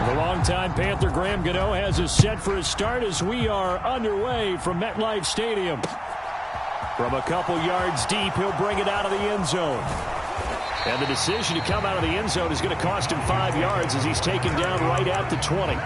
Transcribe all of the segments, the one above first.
The longtime Panther Graham Gano has us set for a start as we are underway from MetLife Stadium. From a couple yards deep, he'll bring it out of the end zone. And the decision to come out of the end zone is going to cost him 5 yards as he's taken down right at the 20.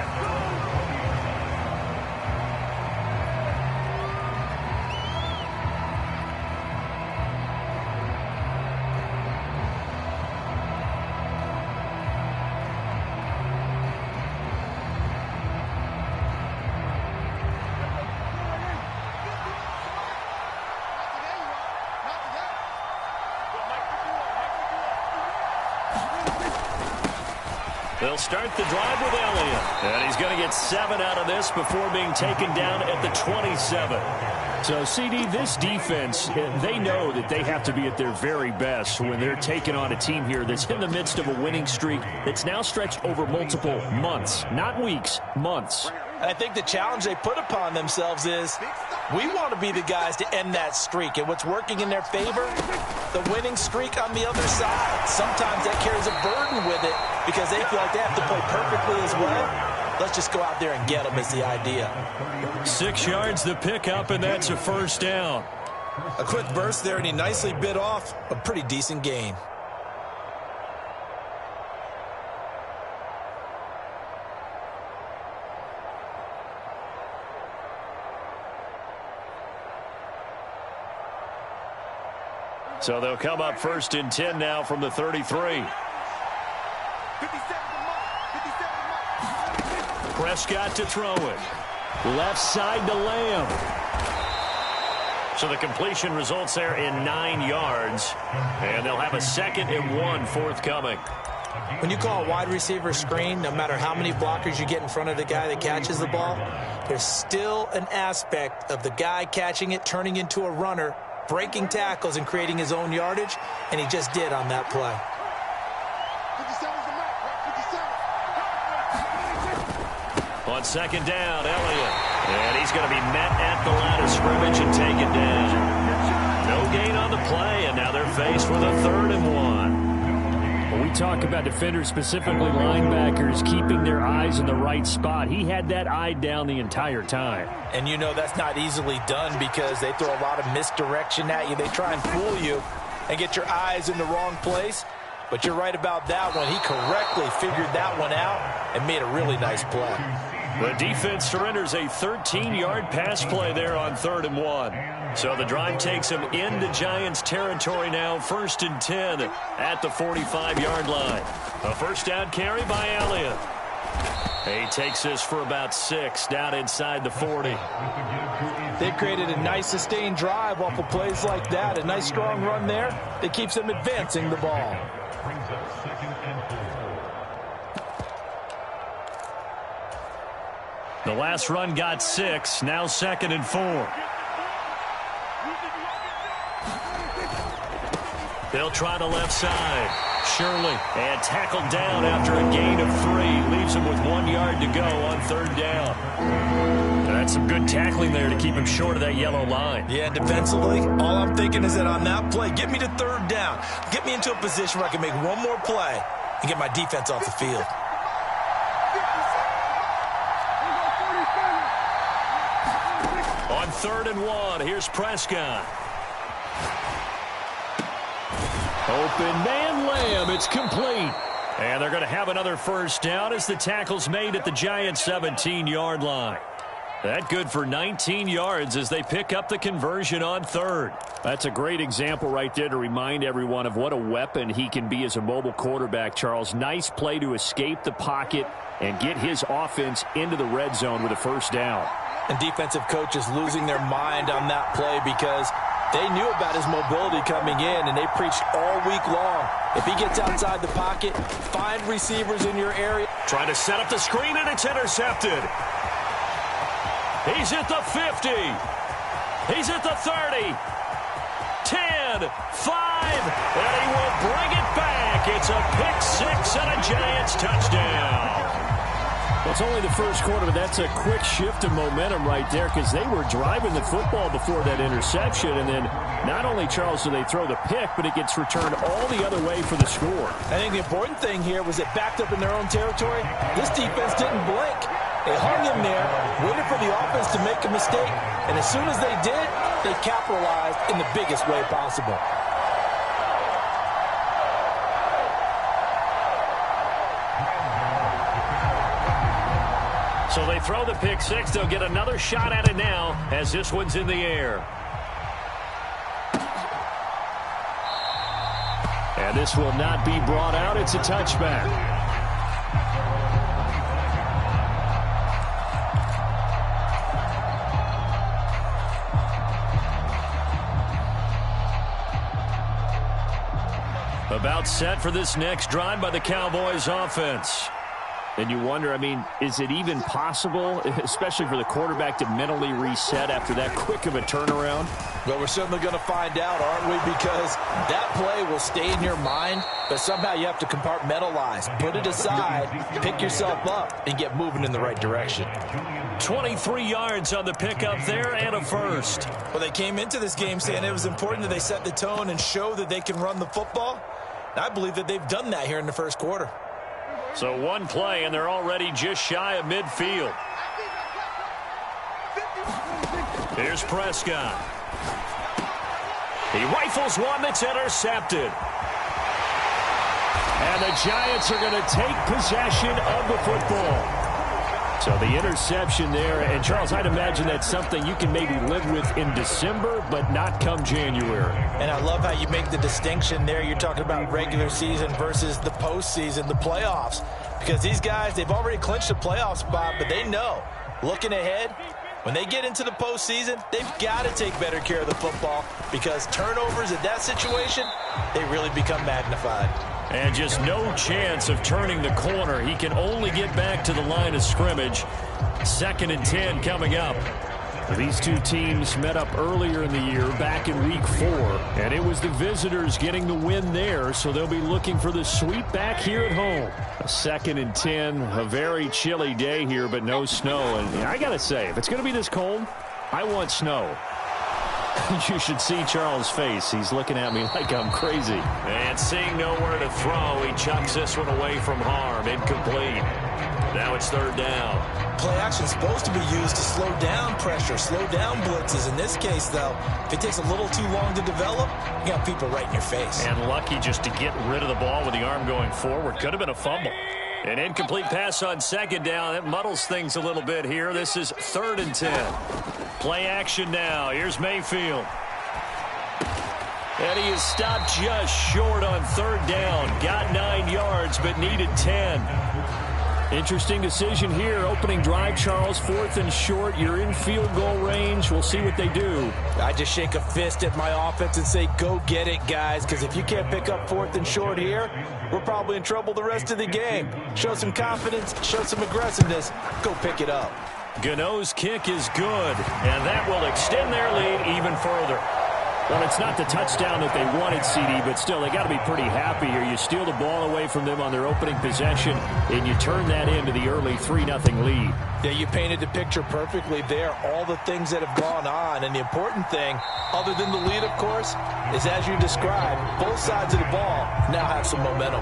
They'll start the drive with Elliott. And he's going to get 7 out of this before being taken down at the 27. So, CD, this defense, they know that they have to be at their very best when they're taking on a team here that's in the midst of a winning streak that's now stretched over multiple months. Not weeks, months. I think the challenge they put upon themselves is we want to be the guys to end that streak. And what's working in their favor? The winning streak on the other side. Sometimes that carries a burden with it because they feel like they have to play perfectly as well. Let's just go out there and get them is the idea. 6 yards the pickup, and that's a first down. A quick burst there, and he nicely bit off a pretty decent gain. So they'll come up 1st and 10 now from the 33. Prescott to throw it. Left side to Lamb. So the completion results there in 9 yards. And they'll have a 2nd and 1 forthcoming. When you call a wide receiver screen, no matter how many blockers you get in front of the guy that catches the ball, there's still an aspect of the guy catching it, turning into a runner, breaking tackles and creating his own yardage, and he just did on that play. On 2nd down, Elliott. And he's going to be met at the line of scrimmage and taken down. No gain on the play, and now they're faced with a 3rd and 1. When we talk about defenders, specifically linebackers, keeping their eyes in the right spot, he had that eye down the entire time. And you know that's not easily done because they throw a lot of misdirection at you. They try and fool you and get your eyes in the wrong place. But you're right about that one. He correctly figured that one out and made a really nice play. The defense surrenders a 13-yard pass play there on 3rd and 1. So the drive takes him into Giants territory now, 1st and 10 at the 45-yard line. A first down carry by Elliott. He takes this for about 6 down inside the 40. They created a nice sustained drive off of plays like that. A nice strong run there that keeps them advancing the ball. The last run got 6, now 2nd and 4. They'll try the left side. Shirley, and tackled down after a gain of 3. Leaves him with 1 yard to go on 3rd down. That's some good tackling there to keep him short of that yellow line. Yeah, defensively, all I'm thinking is that on that play, get me to 3rd down. Get me into a position where I can make one more play and get my defense off the field. On 3rd and 1, here's Prescott. Open man Lamb, it's complete. And they're going to have another first down as the tackle's made at the Giants' 17-yard line. That good for 19 yards as they pick up the conversion on 3rd. That's a great example right there to remind everyone of what a weapon he can be as a mobile quarterback, Charles. Nice play to escape the pocket and get his offense into the red zone with a first down. And defensive coaches losing their mind on that play because they knew about his mobility coming in, and they preached all week long. If he gets outside the pocket, find receivers in your area. Trying to set up the screen, and it's intercepted. He's at the 50. He's at the 30. 10, 5, and he will bring it back. It's a pick 6 and a Giants touchdown. Well, it's only the first quarter, but that's a quick shift of momentum right there because they were driving the football before that interception. And then not only, Charles, do they throw the pick, but it gets returned all the other way for the score. I think the important thing here was it backed up in their own territory. This defense didn't blink. They hung in there, waited for the offense to make a mistake, and as soon as they did, they capitalized in the biggest way possible. So they throw the pick six. They'll get another shot at it now as this one's in the air. And this will not be brought out. It's a touchback. About set for this next drive by the Cowboys offense. And you wonder, I mean, is it even possible, especially for the quarterback, to mentally reset after that quick of a turnaround? Well, we're certainly going to find out, aren't we? Because that play will stay in your mind, but somehow you have to compartmentalize. Put it aside, pick yourself up, and get moving in the right direction. 23 yards on the pickup there and a first. Well, they came into this game saying it was important that they set the tone and show that they can run the football. I believe that they've done that here in the first quarter. So one play, and they're already just shy of midfield. Here's Prescott. He rifles one that's intercepted. And the Giants are going to take possession of the football. So the interception there, and Charles, I'd imagine that's something you can maybe live with in December, but not come January. And I love how you make the distinction there. You're talking about regular season versus the postseason, the playoffs. Because these guys, they've already clinched a playoff spot, but they know, looking ahead, when they get into the postseason, they've got to take better care of the football because turnovers in that situation, they really become magnified. And just no chance of turning the corner. He can only get back to the line of scrimmage. 2nd and 10 coming up. These two teams met up earlier in the year, back in week 4. And it was the visitors getting the win there, so they'll be looking for the sweep back here at home. 2nd and 10, a very chilly day here, but no snow. And I got to say, if it's going to be this cold, I want snow. You should see Charles' face. He's looking at me like I'm crazy. And seeing nowhere to throw, he chucks this one away from harm. Incomplete. Now it's 3rd down. Play action is supposed to be used to slow down pressure, slow down blitzes. In this case, though, if it takes a little too long to develop, you got people right in your face. And lucky just to get rid of the ball with the arm going forward. Could have been a fumble. An incomplete pass on 2nd down. That muddles things a little bit here. This is 3rd and 10. Play action now. Here's Mayfield. And he is stopped just short on 3rd down. Got 9 yards, but needed 10. Interesting decision here. Opening drive, Charles, 4th and short. You're in field goal range. We'll see what they do. I just shake a fist at my offense and say, go get it, guys, because if you can't pick up 4th and short here, we're probably in trouble the rest of the game. Show some confidence, show some aggressiveness, go pick it up. Gano's kick is good, and that will extend their lead even further. Well, it's not the touchdown that they wanted, CD, but still, they got to be pretty happy here. You steal the ball away from them on their opening possession, and you turn that into the early 3-0 lead. Yeah, you painted the picture perfectly there, all the things that have gone on. And the important thing, other than the lead, of course, is as you described, both sides of the ball now have some momentum.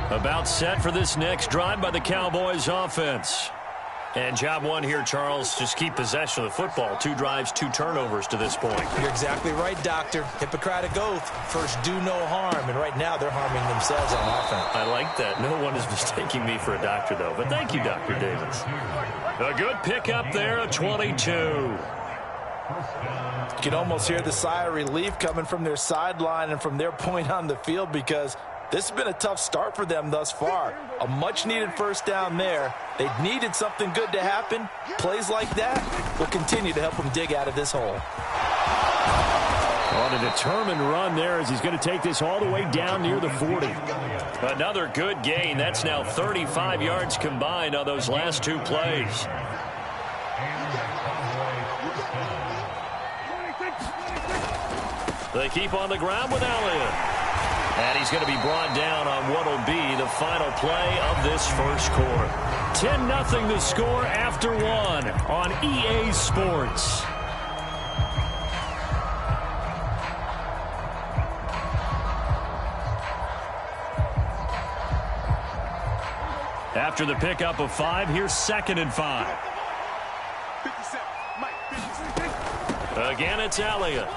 About set for this next drive by the Cowboys offense. And job one here, Charles, just keep possession of the football. 2 drives, 2 turnovers to this point. You're exactly right, Doctor. Hippocratic oath. First, do no harm. And right now, they're harming themselves on offense. I like that. No one is mistaking me for a doctor, though. But thank you, Dr. Davis. A good pickup there, a 22. You can almost hear the sigh of relief coming from their sideline and from their point on the field because this has been a tough start for them thus far. A much-needed first down there. They needed something good to happen. Plays like that will continue to help them dig out of this hole. On a determined run there as he's going to take this all the way down near the 40. Another good gain. That's now 35 yards combined on those last two plays. They keep on the ground with Elliott. And he's going to be brought down on what will be the final play of this first quarter. 10-0 the score after one on EA Sports. After the pickup of 5, here's 2nd and 5. Again, it's Elliott.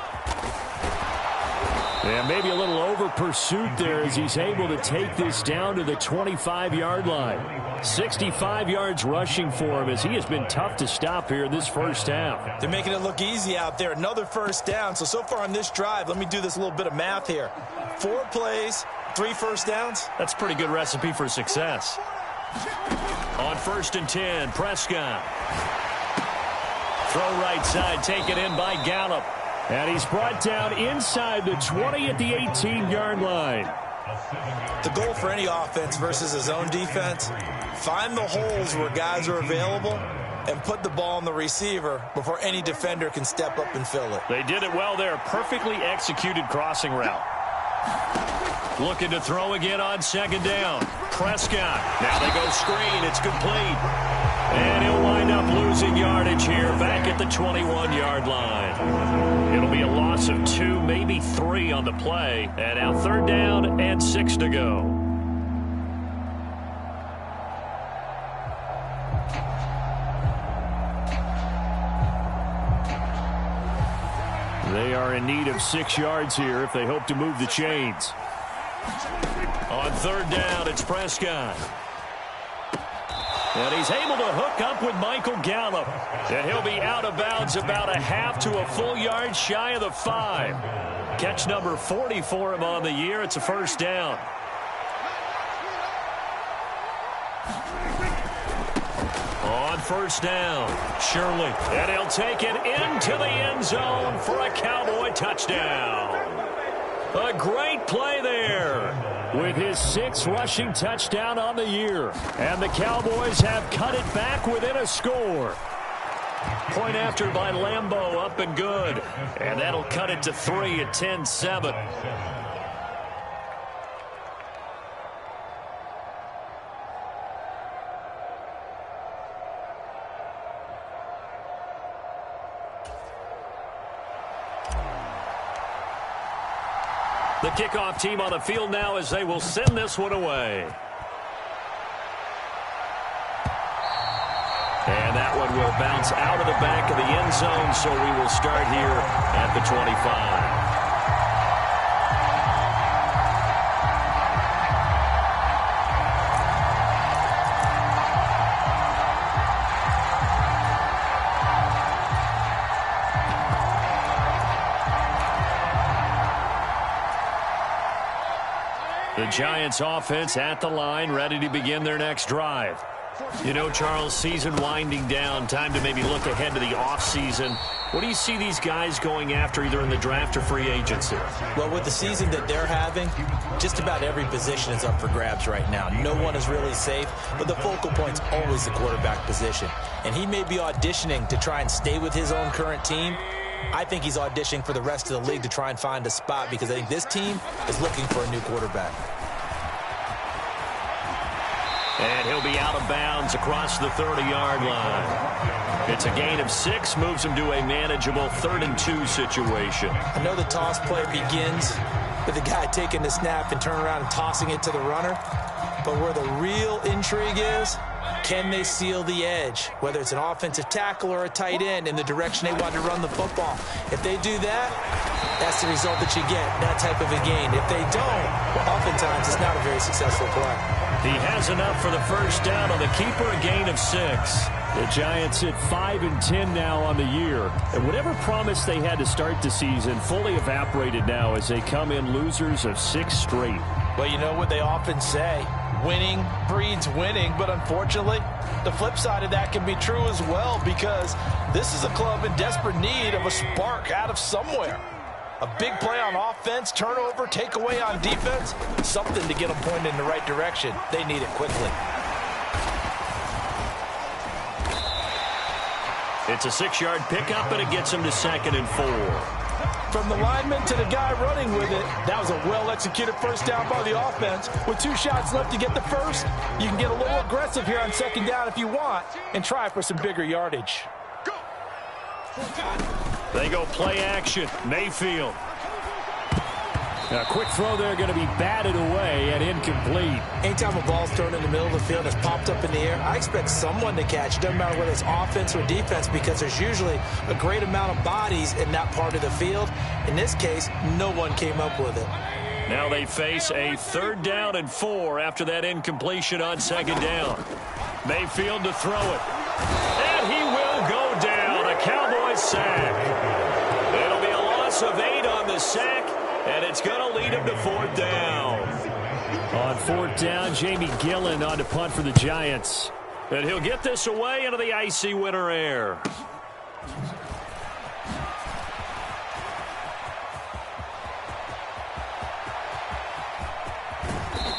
And maybe a little over pursuit there as he's able to take this down to the 25-yard line. 65 yards rushing for him as he has been tough to stop here in this first half. They're making it look easy out there. Another first down. So far on this drive, let me do this little bit of math here. 4 plays, 3 first downs. That's a pretty good recipe for success. On 1st and 10, Prescott. Throw right side, taken in by Gallup. And he's brought down inside the 20 at the 18-yard line. The goal for any offense versus his own defense, find the holes where guys are available and put the ball on the receiver before any defender can step up and fill it. They did it well there. Perfectly executed crossing route. Looking to throw again on 2nd down. Prescott. Now they go screen. It's complete. And he'll wind up losing yardage here back at the 21-yard line. It'll be a loss of 2, maybe 3 on the play. And now 3rd down and 6 to go. They are in need of 6 yards here if they hope to move the chains. On 3rd down, it's Prescott. And he's able to hook up with Michael Gallup. And he'll be out of bounds about a half to a full yard shy of the 5. Catch number 40 for him on the year. It's a 1st down. On 1st down, Shirley. And he'll take it into the end zone for a Cowboy touchdown. A great play there with his 6th rushing touchdown on the year. And the Cowboys have cut it back within a score. Point after by Lambeau, up and good. And that'll cut it to 3 at 10-7. The kickoff team on the field now as they will send this one away. And that one will bounce out of the back of the end zone, so we will start here at the 25. The Giants offense at the line, ready to begin their next drive. You know, Charles, season winding down, time to maybe look ahead to the offseason. What do you see these guys going after either in the draft or free agency? Well, with the season that they're having, just about every position is up for grabs right now. No one is really safe, but the focal point's always the quarterback position. And he may be auditioning to try and stay with his own current team. I think he's auditioning for the rest of the league to try and find a spot because I think this team is looking for a new quarterback. And he'll be out of bounds across the 30-yard line. It's a gain of 6, moves him to a manageable 3rd and 2 situation. I know the toss play begins with the guy taking the snap and turning around and tossing it to the runner. But where the real intrigue is, can they seal the edge, whether it's an offensive tackle or a tight end in the direction they want to run the football? If they do that, that's the result that you get, that type of a gain. If they don't, well, oftentimes it's not a very successful play. He has enough for the 1st down on the keeper, a gain of 6. The Giants at 5-10 now on the year. And whatever promise they had to start the season fully evaporated now as they come in losers of 6 straight. Well, you know what they often say, winning breeds winning, but unfortunately, the flip side of that can be true as well because this is a club in desperate need of a spark out of somewhere. A big play on offense, turnover, takeaway on defense, something to get them pointed in the right direction. They need it quickly. It's a 6-yard pickup, and it gets him to 2nd and 4. From the lineman to the guy running with it, that was a well-executed first down by the offense. With 2 shots left to get the first, you can get a little aggressive here on 2nd down if you want and try for some bigger yardage. They go play action. Mayfield. A quick throw there going to be batted away and incomplete. Anytime a ball's thrown in the middle of the field, it's popped up in the air, I expect someone to catch. It doesn't matter whether it's offense or defense because there's usually a great amount of bodies in that part of the field. In this case, no one came up with it. Now they face a 3rd down and 4 after that incompletion on 2nd down. Mayfield to throw it. And he will go down. A Cowboys sack. It'll be a loss of 8 on the sack. And it's going to lead him to 4th down. On 4th down, Jamie Gillen on to punt for the Giants. And he'll get this away into the icy winter air.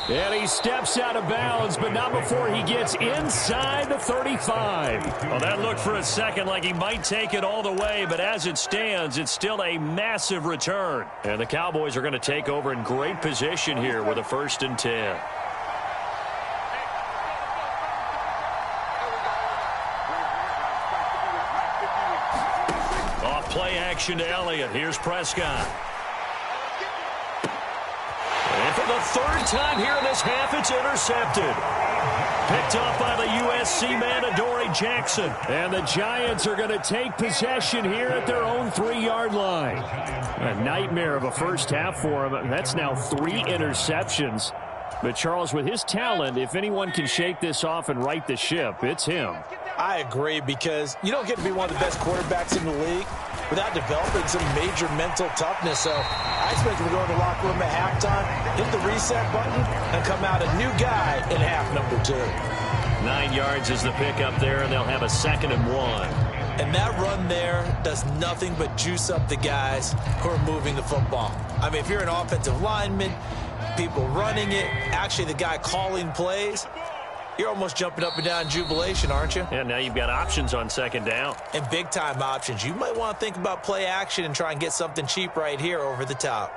And he steps out of bounds, but not before he gets inside the 35. Well, that looked for a second like he might take it all the way, but as it stands, it's still a massive return. And the Cowboys are going to take over in great position here with a 1st and 10. Off play action to Elliott. Here's Prescott. And for the 3rd time here in this half, it's intercepted. Picked up by the USC man, Adoree Jackson. And the Giants are going to take possession here at their own 3-yard line. A nightmare of a first half for him. That's now 3 interceptions. But, Charles, with his talent, if anyone can shake this off and right the ship, it's him. I agree, because you don't get to be one of the best quarterbacks in the league without developing some major mental toughness. So I expect him to go in the locker room at halftime, hit the reset button, and come out a new guy in half number 2. 9 yards is the pickup there, and they'll have a 2nd and 1. And that run there does nothing but juice up the guys who are moving the football. I mean, if you're an offensive lineman, people running it, actually the guy calling plays, you're almost jumping up and down in jubilation, aren't you? Yeah, now you've got options on 2nd down. And big-time options. You might want to think about play action and try and get something cheap right here over the top.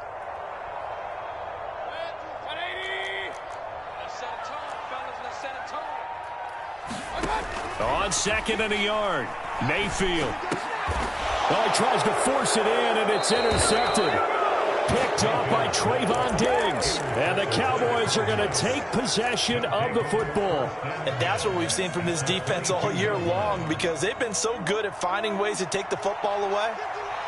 On 2nd and a yard, Mayfield. Oh, he tries to force it in, and it's intercepted. Picked up by Trayvon Diggs. And the Cowboys are going to take possession of the football. And that's what we've seen from this defense all year long, because they've been so good at finding ways to take the football away.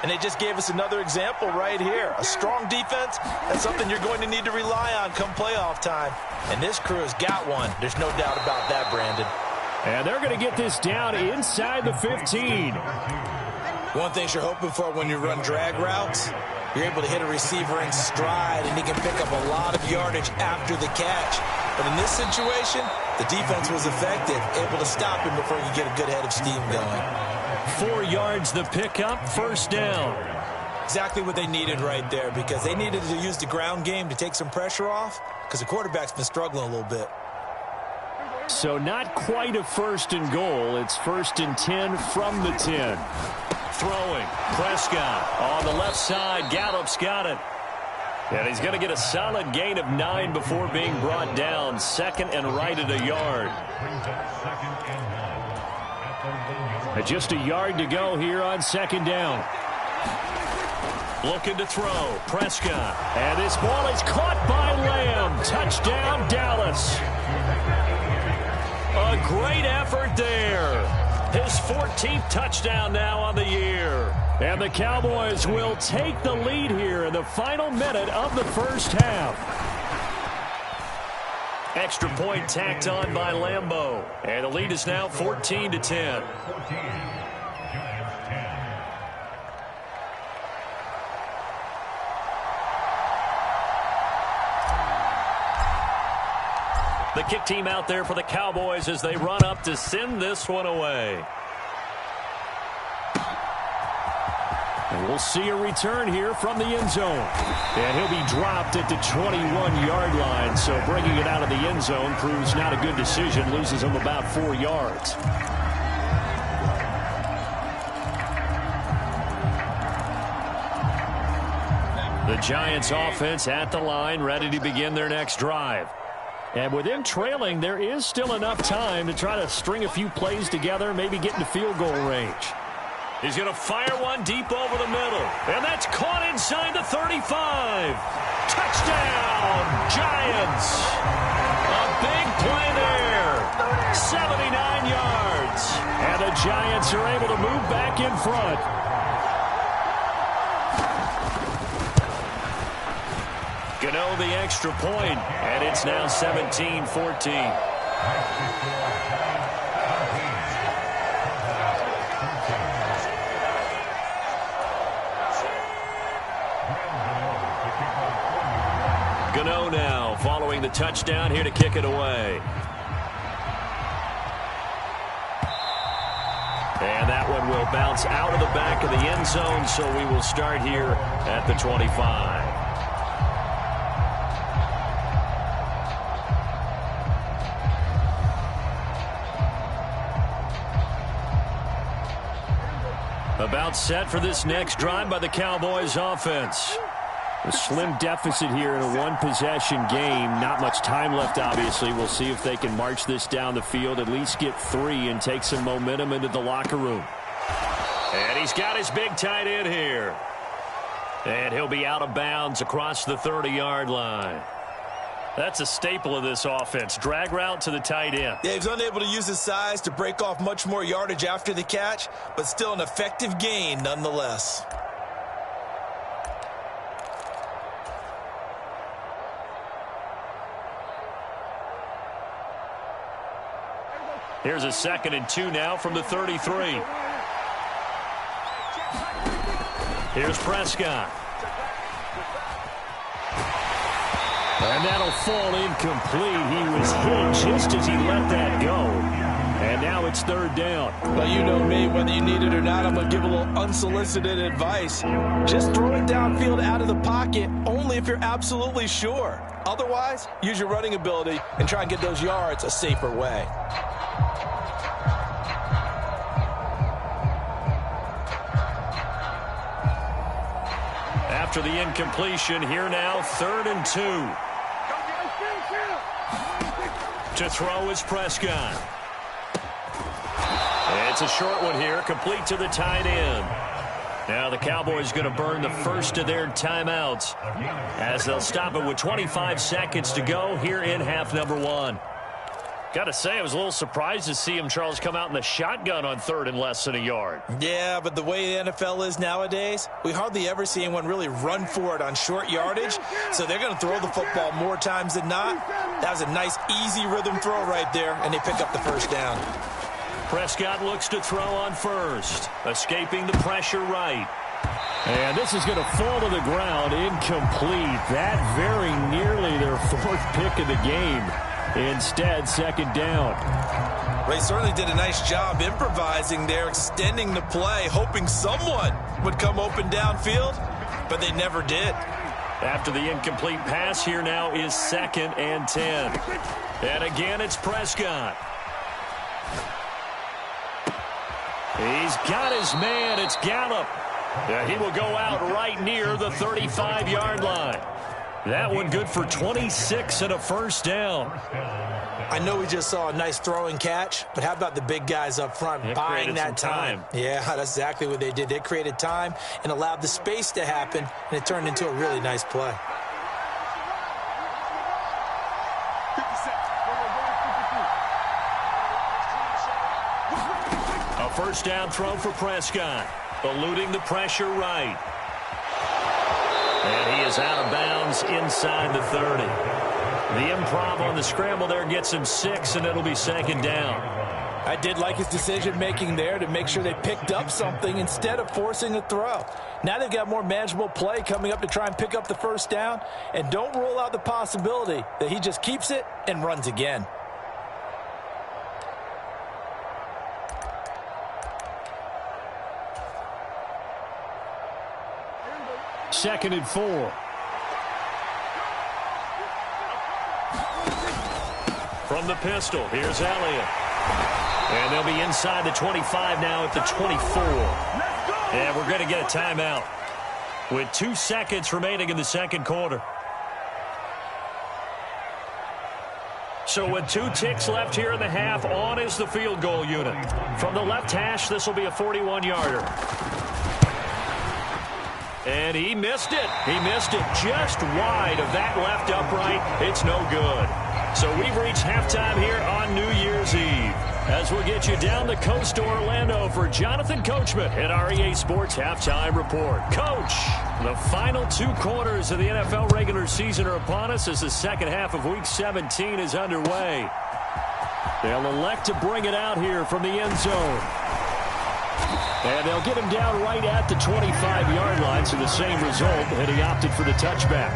And they just gave us another example right here. A strong defense, that's something you're going to need to rely on come playoff time. And this crew has got one. There's no doubt about that, Brandon. And they're going to get this down inside the 15. One thing you're hoping for when you run drag routes, you're able to hit a receiver in stride, and he can pick up a lot of yardage after the catch. But in this situation, the defense was effective, able to stop him before you get a good head of steam going. 4 yards the pickup, 1st down. Exactly what they needed right there, because they needed to use the ground game to take some pressure off, because the quarterback's been struggling a little bit. So not quite a 1st and goal. It's 1st and 10 from the 10. Throwing, Prescott on the left side. Gallup's got it. And he's going to get a solid gain of 9 before being brought down. 2nd and right at a yard. Just a yard to go here on 2nd down. Looking to throw, Prescott. And this ball is caught by Lamb. Touchdown, Dallas. A great effort there. His 14th touchdown now on the year. And the Cowboys will take the lead here in the final minute of the first half. Extra point tacked on by Lambeau. And the lead is now 14-10. The kick team out there for the Cowboys as they run up to send this one away. We'll see a return here from the end zone. And he'll be dropped at the 21-yard line. So bringing it out of the end zone proves not a good decision. Loses him about 4 yards. The Giants offense at the line, ready to begin their next drive. And with them trailing, there is still enough time to try to string a few plays together, maybe get into field goal range. He's going to fire one deep over the middle. And that's caught inside the 35. Touchdown, Giants. A big play there. 79 yards. And the Giants are able to move back in front. Gano the extra point, and it's now 17-14. Gano now following the touchdown here to kick it away. And that one will bounce out of the back of the end zone, so we will start here at the 25. About set for this next drive by the Cowboys offense. A slim deficit here in a one-possession game. Not much time left, obviously. We'll see if they can march this down the field, at least get 3 and take some momentum into the locker room. And he's got his big tight end here. And he'll be out of bounds across the 30-yard line. That's a staple of this offense. Drag route to the tight end. Yeah, he's unable to use his size to break off much more yardage after the catch, but still an effective gain nonetheless. Here's a 2nd and 2 now from the 33. Here's Prescott. And that'll fall incomplete. He was hit just as he let that go. And now it's 3rd down. Well, you know me, whether you need it or not, I'm going to give a little unsolicited advice. Just throw it downfield out of the pocket, only if you're absolutely sure. Otherwise, use your running ability and try and get those yards a safer way. After the incompletion, here now, 3rd and 2. To throw is Prescott. It's a short one here, complete to the tight end. Now the Cowboys going to burn the first of their timeouts as they'll stop it with 25 seconds to go here in half number 1. Got to say, I was a little surprised to see him, Charles, come out in the shotgun on 3rd and less than a yard. Yeah, but the way the NFL is nowadays, we hardly ever see anyone really run for it on short yardage, so they're going to throw the football more times than not. That was a nice, easy rhythm throw right there, and they pick up the 1st down. Prescott looks to throw on 1st, escaping the pressure right. And this is going to fall to the ground, incomplete. That very nearly their 4th pick of the game. Instead, 2nd down. They certainly did a nice job improvising there, extending the play, hoping someone would come open downfield, but they never did. After the incomplete pass, here now is 2nd and 10. And again, it's Prescott. He's got his man. It's Gallup. He will go out right near the 35-yard line. That one good for 26 and a 1st down. I know we just saw a nice throwing catch, but how about the big guys up front buying that time? Yeah, that's exactly what they did. They created time and allowed the space to happen, and it turned into a really nice play. A 1st down throw for Prescott, eluding the pressure right. And he is out of bounds inside the 30. The improv on the scramble there gets him 6, and it'll be 2nd down. I did like his decision-making there to make sure they picked up something instead of forcing a throw. Now they've got more manageable play coming up to try and pick up the 1st down, and don't rule out the possibility that he just keeps it and runs again. 2nd and 4. From the pistol, here's Elliott. And they'll be inside the 25 now at the 24. And we're going to get a timeout with 2 seconds remaining in the second quarter. So with 2 ticks left here in the half, on is the field goal unit. From the left hash, this will be a 41-yarder. And he missed it. He missed it just wide of that left upright. It's no good. So we've reached halftime here on New Year's Eve. As we'll get you down the coast to Orlando for Jonathan Coachman at our EA Sports Halftime Report. Coach, the final 2 quarters of the NFL regular season are upon us as the second half of Week 17 is underway. They'll elect to bring it out here from the end zone. And they'll get him down right at the 25-yard line, so the same result, and he opted for the touchback.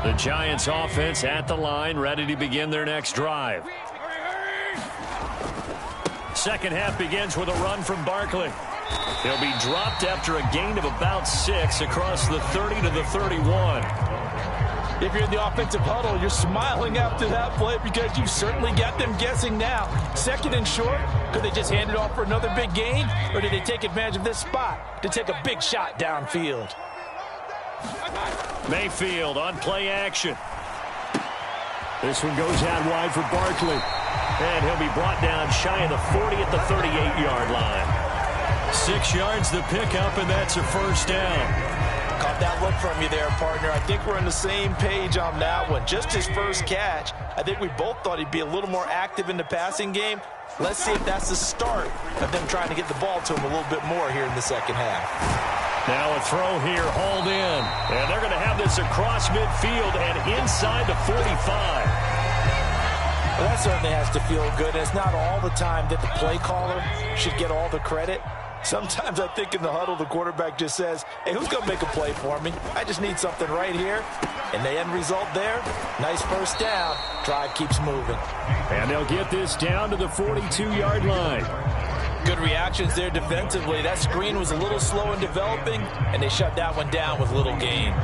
The Giants offense at the line, ready to begin their next drive. Second half begins with a run from Barkley. He'll be dropped after a gain of about 6 across the 30 to the 31. If you're in the offensive huddle, you're smiling after that play because you certainly got them guessing now. 2nd and short, could they just hand it off for another big gain? Or did they take advantage of this spot to take a big shot downfield? Mayfield on play action. This one goes out wide for Barkley. And he'll be brought down shy of the 40 at the 38-yard line. 6 yards the pickup, and that's a first down. Caught that look from you there, partner. I think we're on the same page on that one. Just his first catch. I think we both thought he'd be a little more active in the passing game. Let's see if that's the start of them trying to get the ball to him a little bit more here in the second half. Now a throw here, hauled in. And they're going to have this across midfield and inside the 45. Well, that certainly has to feel good. And it's not all the time that the play caller should get all the credit. Sometimes I think in the huddle, the quarterback just says, hey, who's going to make a play for me? I just need something right here. And the end result there, nice first down. Drive keeps moving. And they'll get this down to the 42-yard line. Good reactions there defensively. That screen was a little slow in developing, and they shut that one down with little gain.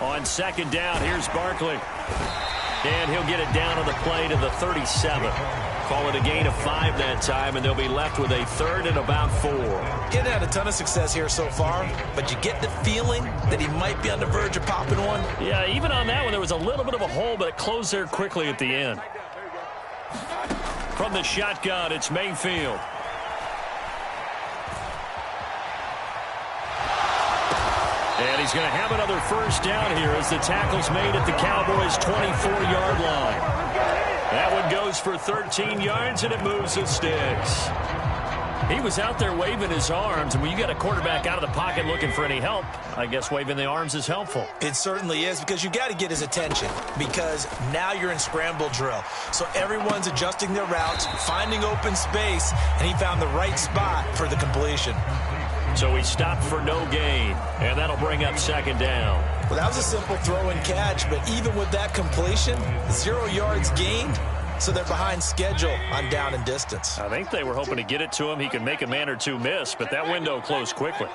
On second down, here's Barkley. And he'll get it down on the play to the 37. Call it a gain of 5 that time, and they'll be left with a 3rd and about 4. Getting had a ton of success here so far, but you get the feeling that he might be on the verge of popping one. Yeah, even on that one, there was a little bit of a hole, but it closed there quickly at the end. From the shotgun, it's Mayfield. And he's going to have another first down here as the tackle's made at the Cowboys' 24-yard line. That one goes for 13 yards, and it moves the sticks. He was out there waving his arms, and when you got a quarterback out of the pocket looking for any help, I guess waving the arms is helpful. It certainly is, because you got to get his attention, because now you're in scramble drill. So everyone's adjusting their routes, finding open space, and he found the right spot for the completion. So he stopped for no gain, and that'll bring up second down. Well, that was a simple throw and catch, but even with that completion, 0 yards gained, so they're behind schedule on down and distance. I think they were hoping to get it to him. He could make a man or two miss, but that window closed quickly.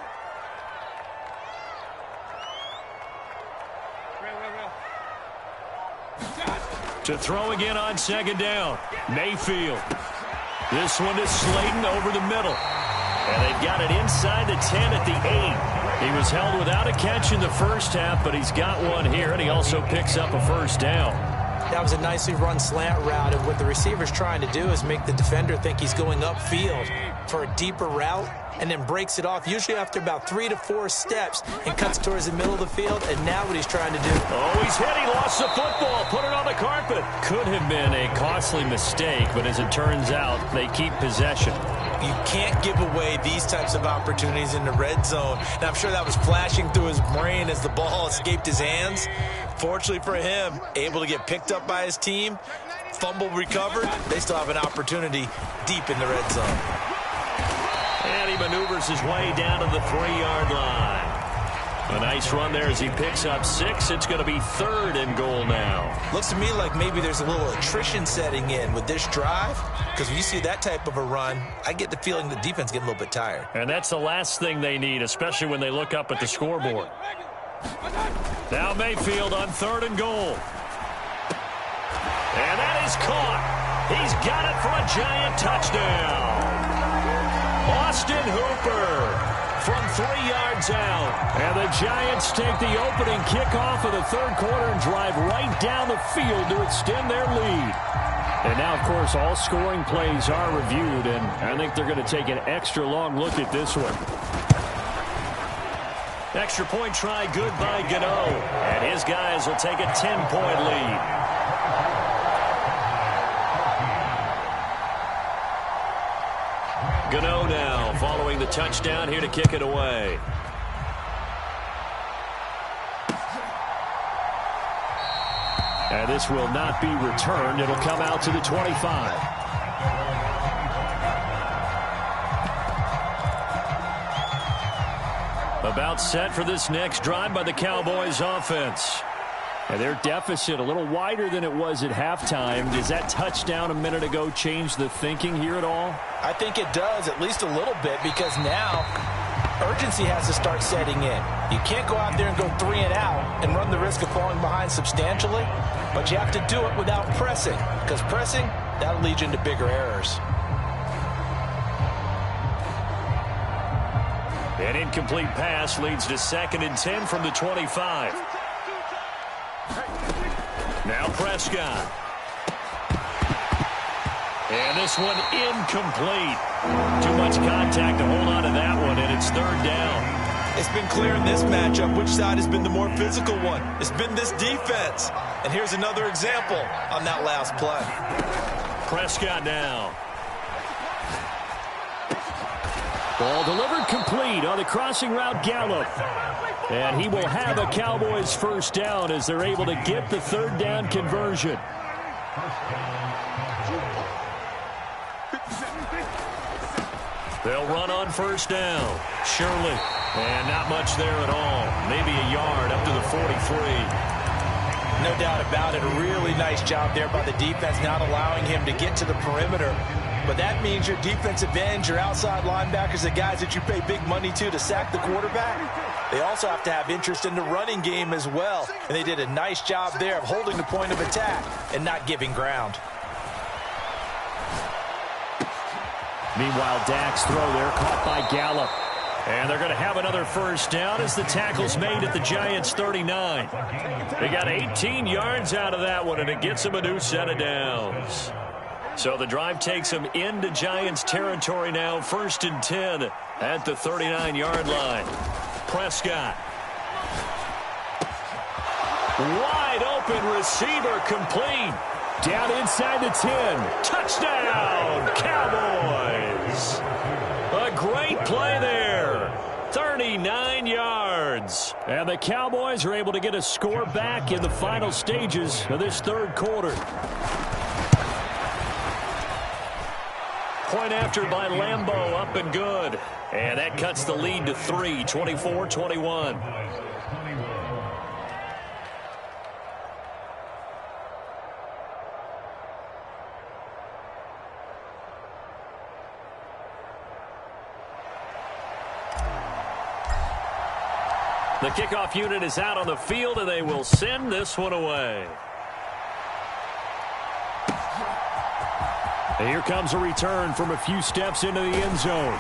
To throw again on second down, Mayfield. This one is Slayton over the middle. And they've got it inside the 10 at the 8. He was held without a catch in the first half, but he's got one here, and he also picks up a first down. That was a nicely run slant route, and what the receiver's trying to do is make the defender think he's going upfield for a deeper route, and then breaks it off, usually after about 3 to 4 steps, and cuts towards the middle of the field, and now what he's trying to do. Oh, he's hit. He lost the football. Put it on the carpet. Could have been a costly mistake, but as it turns out, they keep possession. You can't give away these types of opportunities in the red zone. And I'm sure that was flashing through his brain as the ball escaped his hands. Fortunately for him, able to get picked up by his team. fumble recovered, they still have an opportunity deep in the red zone. And he maneuvers his way down to the 3-yard line. A nice run there as he picks up 6. It's going to be 3rd and goal now. Looks to me like maybe there's a little attrition setting in with this drive, because when you see that type of a run, I get the feeling the defense getting a little bit tired. And that's the last thing they need, especially when they look up at the scoreboard. Now Mayfield on 3rd and goal. And that is caught. He's got it for a Giant touchdown. Austin Hooper from 3 yards out. And the Giants take the opening kickoff of the 3rd quarter and drive right down the field to extend their lead. And now, of course, all scoring plays are reviewed, and I think they're going to take an extra long look at this one. Extra point try good by Gano. And his guys will take a 10-point lead. Gano now following the touchdown here to kick it away. And this will not be returned. It'll come out to the 25. About set for this next drive by the Cowboys offense. And their deficit a little wider than it was at halftime. Does that touchdown a minute ago change the thinking here at all? I think it does, at least a little bit, because now urgency has to start setting in. You can't go out there and go 3 and out and run the risk of falling behind substantially, but you have to do it without pressing, because pressing, that'll lead you into bigger errors. An incomplete pass leads to 2nd and 10 from the 25. Now Prescott. And this one incomplete. Too much contact to hold on to that one, and it's 3rd down. It's been clear in this matchup which side has been the more physical one. It's been this defense. And here's another example on that last play. Prescott now. Ball delivered complete on the crossing route Gallup. And he will have a Cowboys 1st down as they're able to get the 3rd down conversion. They'll run on 1st down. Shirley. And not much there at all. Maybe a yard up to the 43. No doubt about it. A really nice job there by the defense, not allowing him to get to the perimeter. But that means your defensive ends, your outside linebackers, the guys that you pay big money to sack the quarterback, they also have to have interest in the running game as well. And they did a nice job there of holding the point of attack and not giving ground. Meanwhile, Dak's throw there caught by Gallup. And they're going to have another 1st down as the tackle's made at the Giants' 39. They got 18 yards out of that one, and it gets them a new set of downs. So the drive takes them into Giants territory now, 1st and 10 at the 39-yard line. Prescott. Wide open receiver complete. Down inside the 10. Touchdown, Cowboys. A great play there. 39 yards. And the Cowboys are able to get a score back in the final stages of this 3rd quarter. Point after by Lambeau, up and good. And that cuts the lead to 3, 24-21. The kickoff unit is out on the field, and they will send this one away. And here comes a return from a few steps into the end zone.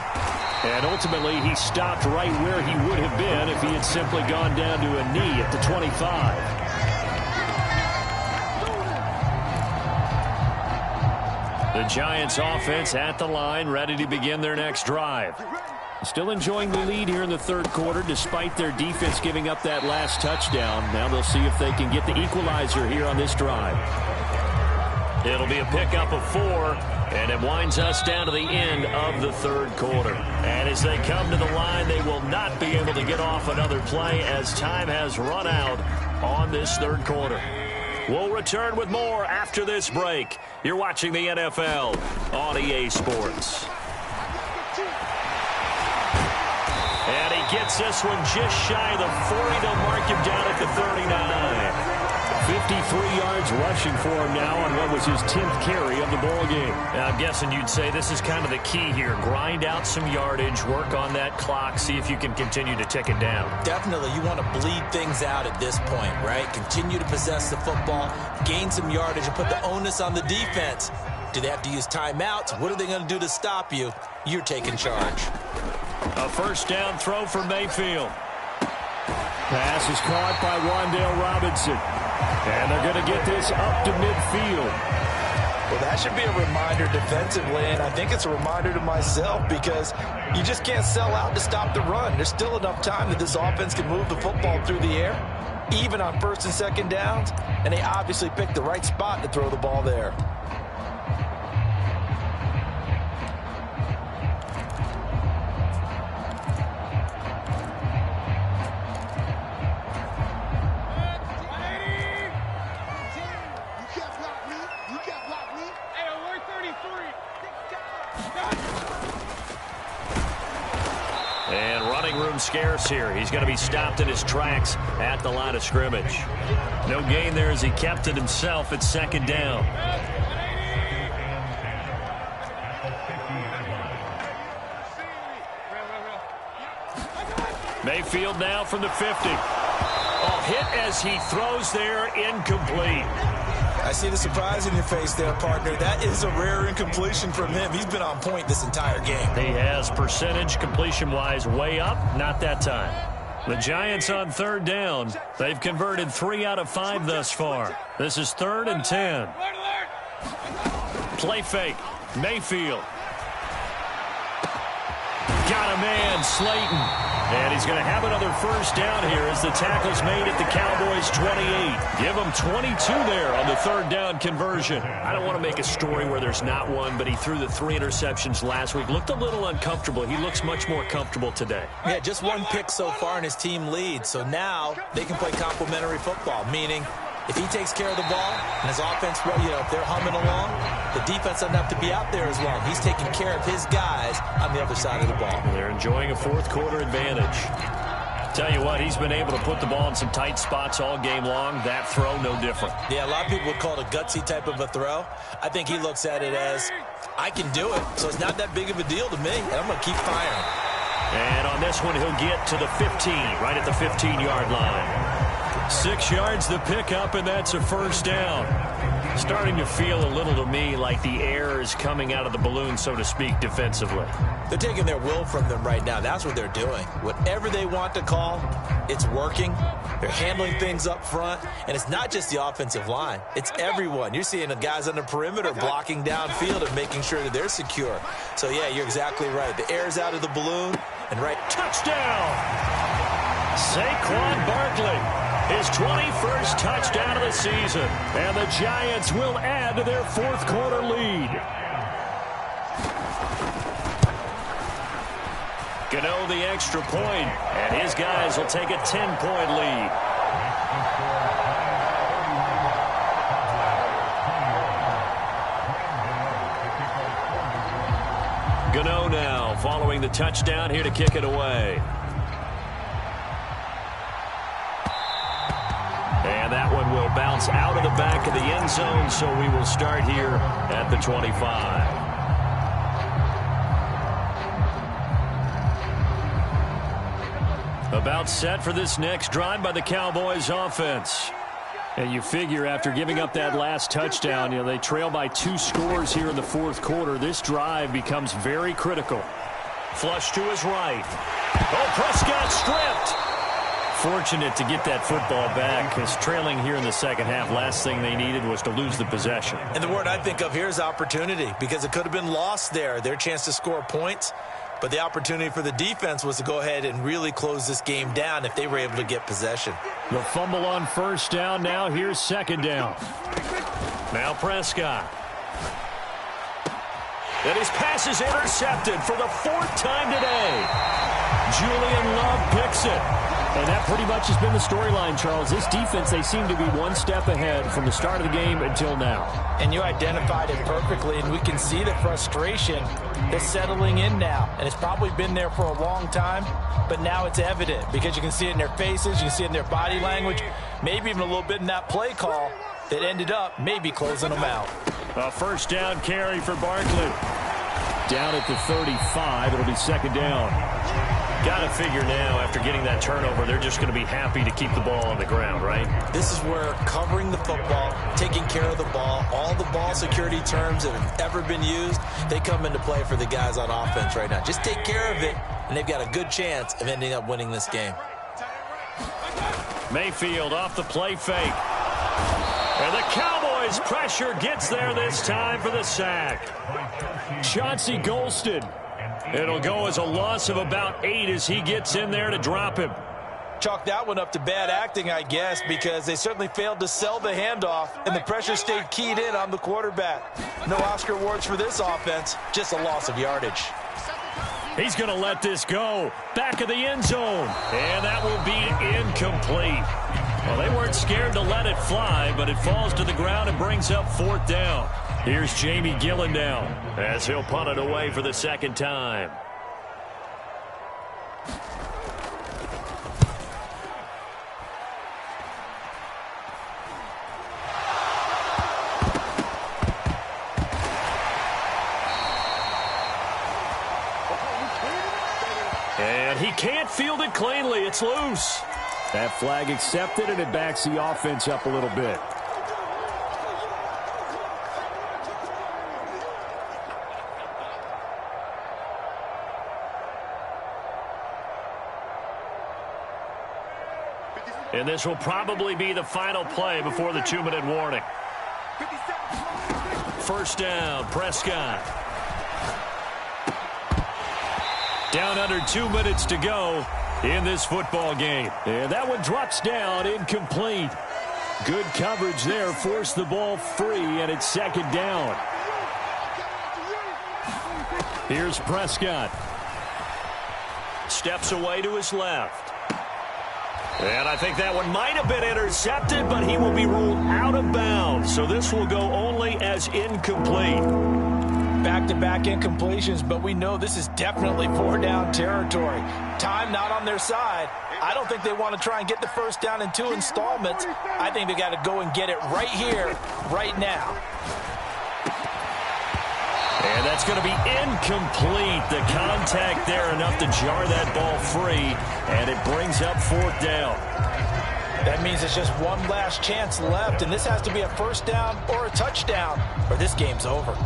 And ultimately, he stopped right where he would have been if he had simply gone down to a knee at the 25. The Giants offense at the line, ready to begin their next drive. Still enjoying the lead here in the 3rd quarter, despite their defense giving up that last touchdown. Now they'll see if they can get the equalizer here on this drive. It'll be a pickup of 4, and it winds us down to the end of the 3rd quarter. And as they come to the line, they will not be able to get off another play as time has run out on this 3rd quarter. We'll return with more after this break. You're watching the NFL on EA Sports. And he gets this one just shy of the 40. They'll mark him down at the 39. 53 yards rushing for him now on what was his 10th carry of the ball game. Now, I'm guessing you'd say this is kind of the key here. Grind out some yardage, work on that clock, see if you can continue to tick it down. Definitely. You want to bleed things out at this point, right? Continue to possess the football, gain some yardage, and put the onus on the defense. Do they have to use timeouts? What are they going to do to stop you? You're taking charge. A first down throw for Mayfield. Pass is caught by Wan'Dale Robinson. And they're going to get this up to midfield. Well, that should be a reminder defensively, and I think it's a reminder to myself because you just can't sell out to stop the run. There's still enough time that this offense can move the football through the air, even on first and second downs, and they obviously picked the right spot to throw the ball there. And running room scarce here. He's going to be stopped in his tracks at the line of scrimmage. No gain there as he kept it himself at second down. Mayfield now from the 50. Oh, hit as he throws there, incomplete. I see the surprise in your face there, partner. That is a rare incompletion from him. He's been on point this entire game. He has percentage completion-wise way up, not that time. The Giants on third down. They've converted 3 out of 5 thus far. This is 3rd and 10. Play fake. Mayfield. Got a man, Slayton. And he's going to have another first down here as the tackle's made at the Cowboys' 28. Give him 22 there on the third down conversion. I don't want to make a story where there's not one, but he threw the 3 interceptions last week. Looked a little uncomfortable. He looks much more comfortable today. Yeah, just 1 pick so far in his team lead. So now they can play complementary football, meaning if he takes care of the ball and his offense, well, if they're humming along, the defense doesn't have to be out there as long. He's taking care of his guys on the other side of the ball. They're enjoying a fourth quarter advantage. Tell you what, he's been able to put the ball in some tight spots all game long. That throw, no different. Yeah, a lot of people would call it a gutsy type of a throw. I think he looks at it as, I can do it, so it's not that big of a deal to me, and I'm going to keep firing. And on this one, he'll get to the 15, right at the 15-yard line. 6 yards the pickup, and that's a first down. Starting to feel a little to me like the air is coming out of the balloon, so to speak, defensively. They're taking their will from them right now. That's what they're doing. Whatever they want to call, it's working. They're handling things up front, and it's not just the offensive line. It's everyone. You're seeing the guys on the perimeter blocking downfield and making sure that they're secure. So, yeah, you're exactly right. The air's out of the balloon, and right. Touchdown! Saquon Barkley. His 21st touchdown of the season. And the Giants will add to their fourth quarter lead. Gano the extra point, and his guys will take a 10-point lead. Gano now following the touchdown here to kick it away. And that one will bounce out of the back of the end zone, so we will start here at the 25. About set for this next drive by the Cowboys offense. And you figure after giving up that last touchdown, they trail by 2 scores here in the fourth quarter. This drive becomes very critical. Flush to his right. Oh, Prescott stripped. Fortunate to get that football back, because trailing here in the second half, last thing they needed was to lose the possession. And the word I think of here is opportunity, because it could have been lost there. Their chance to score points, but the opportunity for the defense was to go ahead and really close this game down if they were able to get possession. The fumble on first down. Now here's second down. Now Prescott. And his pass is intercepted for the 4th time today. Julian Love picks it. And that pretty much has been the storyline, Charles. This defense, they seem to be one step ahead from the start of the game until now. And you identified it perfectly, and we can see the frustration that's settling in now. And it's probably been there for a long time, but now it's evident because you can see it in their faces, you can see it in their body language, maybe even a little bit in that play call that ended up maybe closing them out. A first down carry for Barkley. Down at the 35, it'll be second down. Got to figure now, after getting that turnover, they're just going to be happy to keep the ball on the ground, right? This is where covering the football, taking care of the ball, all the ball security terms that have ever been used, they come into play for the guys on offense right now. Just take care of it, and they've got a good chance of ending up winning this game. Mayfield off the play fake. And the Cowboys' pressure gets there this time for the sack. Chauncey Golston. It'll go as a loss of about 8 as he gets in there to drop him. Chalk that one up to bad acting, I guess, because they certainly failed to sell the handoff, and the pressure stayed keyed in on the quarterback. No Oscar awards for this offense, just a loss of yardage. He's going to let this go. Back of the end zone. And that will be incomplete. Well, they weren't scared to let it fly, but it falls to the ground and brings up fourth down. Here's Jamie Gillen now as he'll punt it away for the second time. And he can't field it cleanly. It's loose. That flag accepted, and it backs the offense up a little bit. And this will probably be the final play before the 2-minute warning. First down, Prescott. Down under 2 minutes to go in this football game. And that one drops down, incomplete. Good coverage there, forced the ball free, and it's second down. Here's Prescott. Steps away to his left. And I think that one might have been intercepted, but he will be ruled out of bounds. So this will go only as incomplete. Back-to-back incompletions, but we know this is definitely four-down territory. Time not on their side. I don't think they want to try and get the first down in 2 installments. I think they got to go and get it right here, right now. And that's going to be incomplete. The contact there enough to jar that ball free, and it brings up fourth down. That means it's just one last chance left, and this has to be a first down or a touchdown, or this game's over.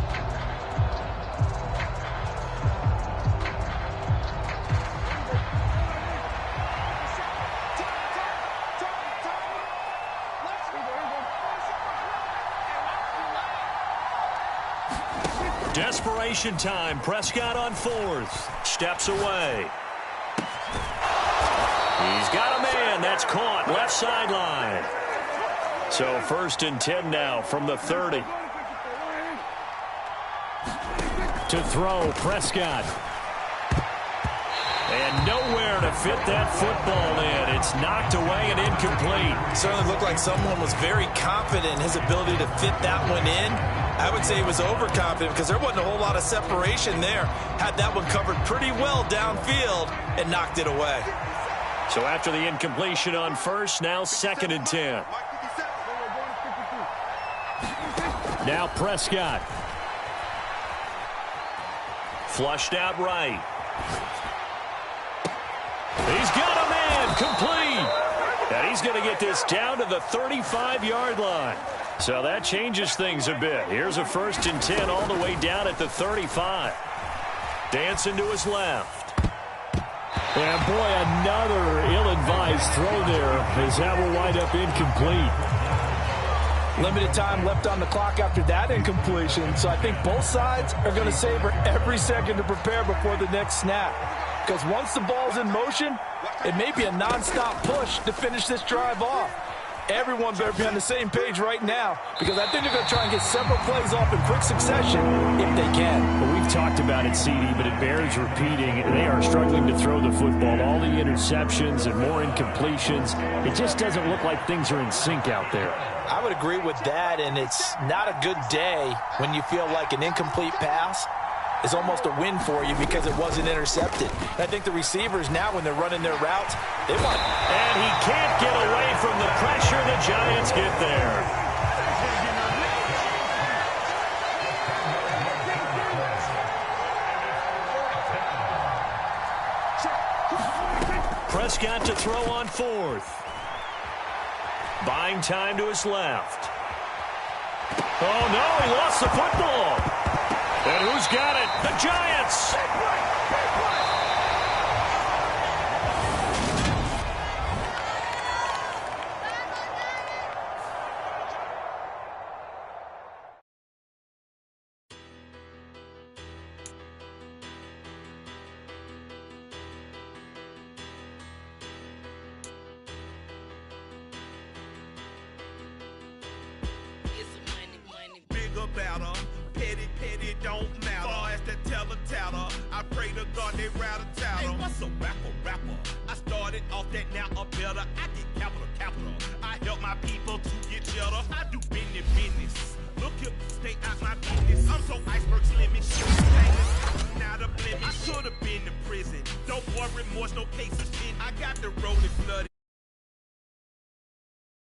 Desperation time. Prescott on fourth. Steps away. He's got a man. That's caught. Left sideline. So first and 10 now from the 30. To throw, Prescott. And nowhere to fit that football in. It's knocked away and incomplete. Certainly looked like someone was very confident in his ability to fit that one in. I would say he was overconfident because there wasn't a whole lot of separation there. Had that one covered pretty well downfield and knocked it away. So after the incompletion on first, now second and 10. Now Prescott. Flushed out right. He's got a man, complete. And he's going to get this down to the 35-yard line. So that changes things a bit. Here's a first and 10 all the way down at the 35. Dancing to his left. And boy, another ill-advised throw there as that will wind up incomplete. Limited time left on the clock after that incompletion, so I think both sides are going to savor every second to prepare before the next snap. Because once the ball's in motion, it may be a nonstop push to finish this drive off. Everyone better be on the same page right now, because I think they're going to try and get several plays off in quick succession if they can. Well, we've talked about it, CD, but it bears repeating. They are struggling to throw the football. All the interceptions and more incompletions. It just doesn't look like things are in sync out there. I would agree with that, and it's not a good day when you feel like an incomplete pass is almost a win for you because it wasn't intercepted. I think the receivers now, when they're running their routes, they want. And he can't get away from the pressure. The Giants get there. Prescott to throw on 4th. Buying time to his left. Oh, no, he lost the football. And who's got it? The Giants. About petty don't matter. Far as the teller, I pray to God they rattle tattle. Hey, what's a rapper? I started off that, now I'm better. I get capital. I help my people to get cheddar. I do business. Look here, stay out my business. I'm so iceberg slimming. Not a blemish. I should have been to prison. Don't worry, remorse, no cases in. I got the rolling flooded.